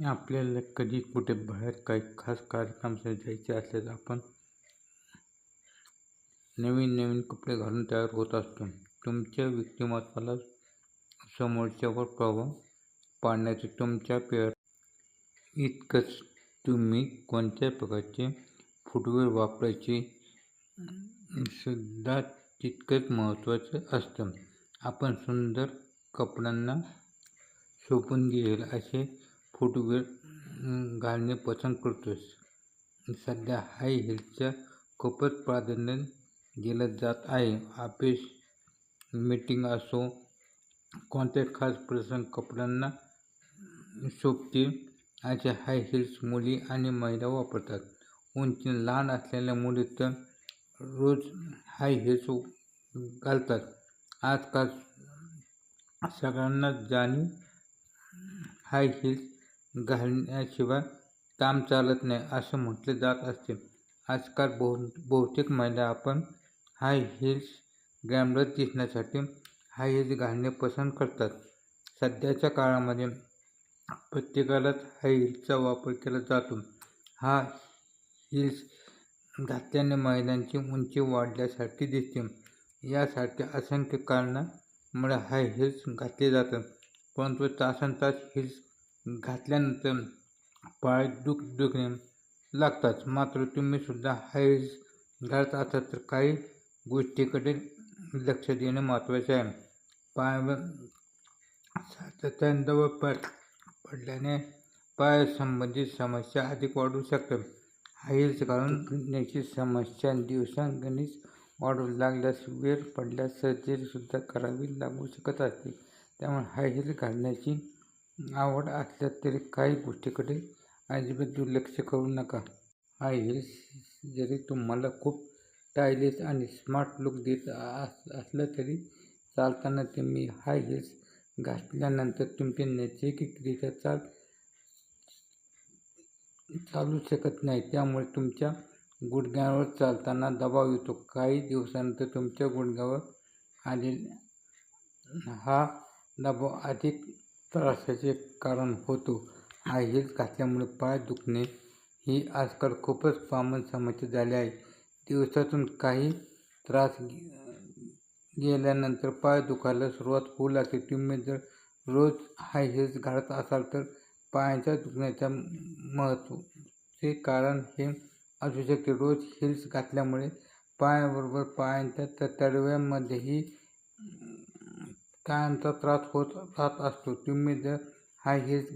आपल्याला कधी कुठे बाहेर काही खास कार्यक्रमासाठी जायचे असले तर आपण नवीन कपडे घालून तयार होत असतो. तुमच्या व्यक्तिमत्त्वाला समोरच्यावर प्रभाव पाडण्याचे तुमच्या इतकंच तुम्ही कोणत्या प्रकारचे फुटवेअर वापरायचे सुद्धा तितकंच महत्त्वाचं असतं. आपण सुंदर कपड्यांना शोभून घेईल असे फुटवेअर घालणे पसंत करतो. सध्या हाय हील्सला खूपच प्राधान्य दिलं जात आहे. ऑफिस मीटिंग असो, कोणत्याही खास प्रसंग कपड्यांना शोभतील असे हाय हील्स मुली आणि महिला वापरतात. उंची लहान असलेल्या मुली तर रोज हाय हील्स घालतात. आजकाल सगळ्यांनाच जाणीव हाय हील्स घालण्याशिवाय काम चालत नाही असं म्हटले जात असते. आजकाल बहुतेक महिला आपण हाय हील्स ग्लॅमरस दिसण्यासाठी हाय हील्स घालणे पसंत करतात. सध्याच्या काळामध्ये प्रत्येकालाच हाय हील्सचा वापर केला जातो. हा हील्स घातल्याने महिलांची उंची वाढल्यासारखी दिसते. यासारख्या असंख्य कारणांमुळे हाय हील्स घातले जातात. परंतु तासनतास हील्स घातल्यानंतर पाय दुखणे लागतात. मात्र तुम्ही सुद्धा हाय हील्स घालत असाल तर काही गोष्टींकडे लक्ष देणे महत्त्वाचे आहे. पायावर सातत्याने दबाव पडल्याने पायासंबंधित समस्या अधिक वाढू शकतात. हाय हील्स घालून दुखण्याची समस्या दिवसेंदिवस वाढू लागल्यास वेळ पडल्यास सर्जरीसुद्धा करावी लागू शकत असते. त्यामुळे हाय हील्स घालण्याची आवड असल्यास तरी काही गोष्टींकडे अजिबात दुर्लक्ष करू नका. हाय हील्स जरी तुम्हाला खूप स्टायलिश आणि स्मार्ट लुक देत असलं तरी चालताना तुम्ही हाय हील्स घातल्यानंतर तुमचे नैसर्गिकरित्या चालू शकत नाही. त्यामुळे तुमच्या गुडघ्यांवर चालताना दबाव येतो. काही दिवसानंतर तुमच्या गुडघ्यावर आलेला हा दबाव अधिक त्रासाचे कारण होतो. हाय हील्स घातल्यामुळे पाय दुखणे ही आजकाल खूपच कॉमन समस्या झाली आहे. दिवसातून काही तास गेल्यानंतर पाय दुखायला सुरुवात होऊ लागते. तुम्ही जर रोज हाय हील्स घालत असाल तर पायांच्या दुखण्याच्या महत्त्वाचे कारण हे असू शकते. रोज हील्स घातल्यामुळे पायाबरोबर पायांच्या तळव्यामध्येही कायमचा त्रास होत राहत असतो. तुम्ही जर हाय हील्स